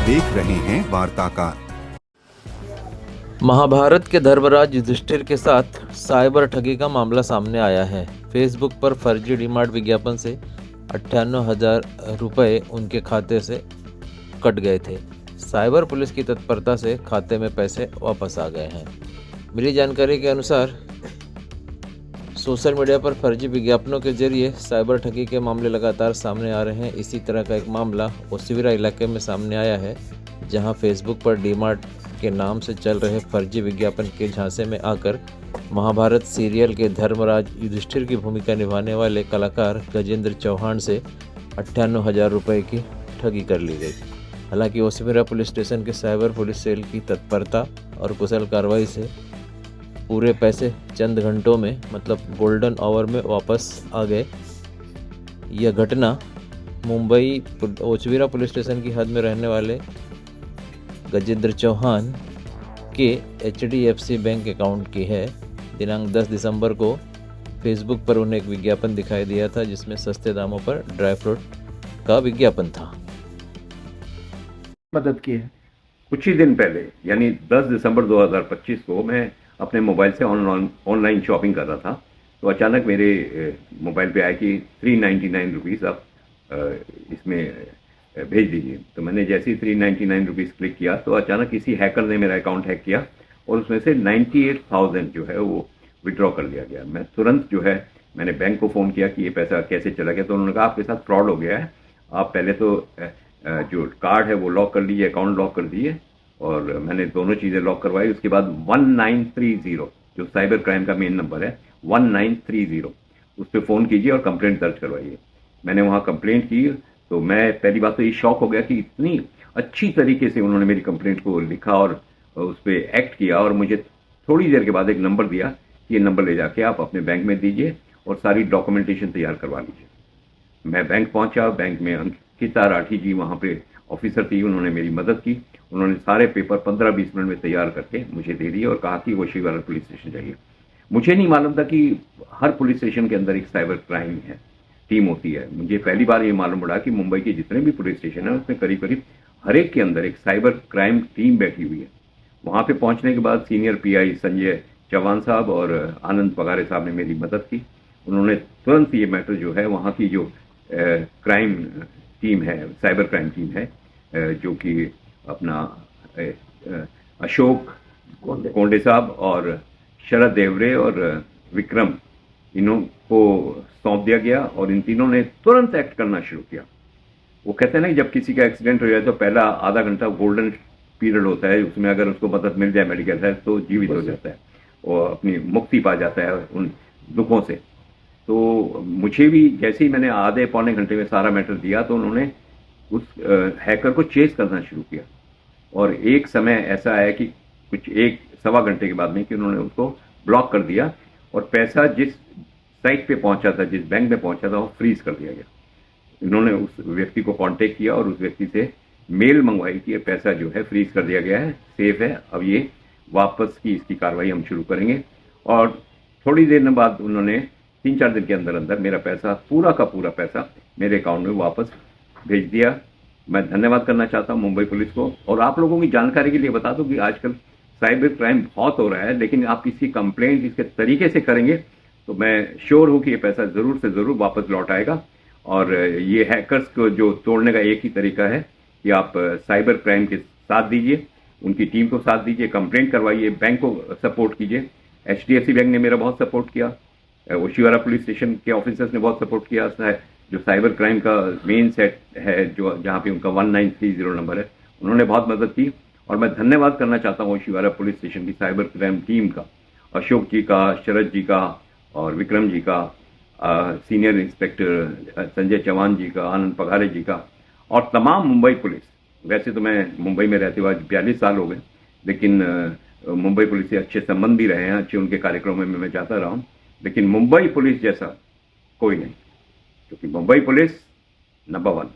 देख रहे हैं वार्ताकार। महाभारत के धर्मराज युधिष्ठिर के साथ साइबर ठगी का मामला सामने आया है। फेसबुक पर फर्जी डीमार्ट विज्ञापन से 98,000 रुपये उनके खाते से कट गए थे। साइबर पुलिस की तत्परता से खाते में पैसे वापस आ गए हैं। मिली जानकारी के अनुसार सोशल मीडिया पर फर्जी विज्ञापनों के जरिए साइबर ठगी के मामले लगातार सामने आ रहे हैं। इसी तरह का एक मामला ओसिवरा इलाके में सामने आया है, जहां फेसबुक पर डीमार्ट के नाम से चल रहे फर्जी विज्ञापन के झांसे में आकर महाभारत सीरियल के धर्मराज युधिष्ठिर की भूमिका निभाने वाले कलाकार गजेंद्र चौहान से 98,000 रुपये की ठगी कर ली गई। हालांकि ओसिवरा पुलिस स्टेशन के साइबर पुलिस सेल की तत्परता और कुशल कार्रवाई से पूरे पैसे चंद घंटों में, मतलब गोल्डन आवर में वापस आ गए। यह घटना मुंबई ओसिवरा पुलिस स्टेशन की हद में रहने वाले गजेंद्र चौहान के HDFC बैंक अकाउंट की है। दिनांक 10 दिसंबर को फेसबुक पर उन्हें एक विज्ञापन दिखाई दिया था, जिसमें सस्ते दामों पर ड्राई फ्रूट का विज्ञापन था। मदद की है। कुछ ही दिन पहले यानी 10 दिसंबर 2025 को मैं अपने मोबाइल से ऑनलाइन शॉपिंग कर रहा था, तो अचानक मेरे मोबाइल पे आया कि 399 रुपीज़ आप इसमें भेज दीजिए। तो मैंने जैसे ही 399 रुपीज़ क्लिक किया तो अचानक किसी हैकर ने मेरा अकाउंट हैक किया और उसमें से 98,000 जो है वो विड्रॉ कर लिया गया। मैं तुरंत जो है मैंने बैंक को फ़ोन किया कि ये पैसा कैसे चला गया। तो उन्होंने कहा आपके साथ फ्रॉड हो गया है, आप पहले तो जो कार्ड है वो लॉक कर लीजिए, अकाउंट लॉक कर दिए। और मैंने दोनों चीज़ें लॉक करवाई। उसके बाद 1930 जो साइबर क्राइम का मेन नंबर है 1930, उस पर फ़ोन कीजिए और कंप्लेंट दर्ज करवाइए। मैंने वहाँ कंप्लेंट की तो मैं पहली बात तो ये शॉक हो गया कि इतनी अच्छी तरीके से उन्होंने मेरी कंप्लेंट को लिखा और उस पर एक्ट किया। और मुझे थोड़ी देर के बाद एक नंबर दिया कि ये नंबर ले जाके आप अपने बैंक में दीजिए और सारी डॉक्यूमेंटेशन तैयार करवा लीजिए। मैं बैंक पहुंचा। बैंक में अंकिता राठी जी वहाँ पे ऑफिसर थी, उन्होंने मेरी मदद की। उन्होंने सारे पेपर 15-20 मिनट में तैयार करके मुझे दे दिए और कहा कि वो ओसिवरा पुलिस स्टेशन जाइए। मुझे नहीं मालूम था कि हर पुलिस स्टेशन के अंदर एक साइबर क्राइम है टीम होती है। मुझे पहली बार ये मालूम पड़ा कि मुंबई के जितने भी पुलिस स्टेशन है उसमें करीब करीब हर एक के अंदर एक साइबर क्राइम टीम बैठी हुई है। वहाँ पे पहुँचने के बाद सीनियर PI संजय चौहान साहब और आनंद पगारे साहब ने मेरी मदद की। उन्होंने तुरंत ये मैटर जो है वहाँ की जो क्राइम टीम है, साइबर क्राइम टीम है, जो कि अपना अशोक कोंडे साहब और शरद देवरे और विक्रम, इन्हों को सौंप दिया गया और इन तीनों ने तुरंत एक्ट करना शुरू किया। वो कहते हैं ना कि जब किसी का एक्सीडेंट हो जाए तो पहला आधा घंटा गोल्डन पीरियड होता है, उसमें अगर उसको मदद मिल जाए मेडिकल हेल्प तो जीवित हो जाता है और अपनी मुक्ति पा जाता है उन दुखों से। तो मुझे भी जैसे ही मैंने आधे पौने घंटे में सारा मैटर दिया तो उन्होंने उस हैकर को चेस करना शुरू किया। और एक समय ऐसा आया कि कुछ 1-1.25 घंटे के बाद में कि उन्होंने उसको ब्लॉक कर दिया और पैसा जिस साइट पे पहुंचा था, जिस बैंक में पहुंचा था, वो फ्रीज कर दिया गया। इन्होंने उस व्यक्ति को कांटेक्ट किया और उस व्यक्ति से मेल मंगवाई कि ये पैसा जो है फ्रीज कर दिया गया है, सेफ है, अब ये वापस की इसकी कार्रवाई हम शुरू करेंगे। और थोड़ी देर बाद उन्होंने 3-4 दिन के अंदर अंदर मेरा पैसा, पूरा का पूरा पैसा मेरे अकाउंट में वापस भेज दिया। मैं धन्यवाद करना चाहता हूँ मुंबई पुलिस को। और आप लोगों की जानकारी के लिए बता दूं कि आजकल साइबर क्राइम बहुत हो रहा है, लेकिन आप इसकी कंप्लेंट इसके तरीके से करेंगे तो मैं श्योर हूँ कि ये पैसा ज़रूर से ज़रूर वापस लौट आएगा। और ये हैकर्स को जो तोड़ने का एक ही तरीका है कि आप साइबर क्राइम के साथ दीजिए, उनकी टीम को साथ दीजिए, कंप्लेंट करवाइए, बैंक को सपोर्ट कीजिए। HDFC बैंक ने मेरा बहुत सपोर्ट किया, ओसिवरा पुलिस स्टेशन के ऑफिसर्स ने बहुत सपोर्ट किया। जो साइबर क्राइम का मेन सेट है जो जहाँ पे उनका 1930 नंबर है, उन्होंने बहुत मदद की। और मैं धन्यवाद करना चाहता हूँ ओसिवरा पुलिस स्टेशन की साइबर क्राइम टीम का, अशोक जी का, शरद जी का और विक्रम जी का, सीनियर इंस्पेक्टर संजय चौहान जी का, आनंद पगारे जी का और तमाम मुंबई पुलिस। वैसे तो मैं मुंबई में रहते हुए 42 साल हो गए, लेकिन मुंबई पुलिस से अच्छे संबंध भी रहे हैं, अच्छे उनके कार्यक्रमों में मैं जाता रहा हूँ, लेकिन मुंबई पुलिस जैसा कोई नहीं, क्योंकि मुंबई पुलिस नंबर 1।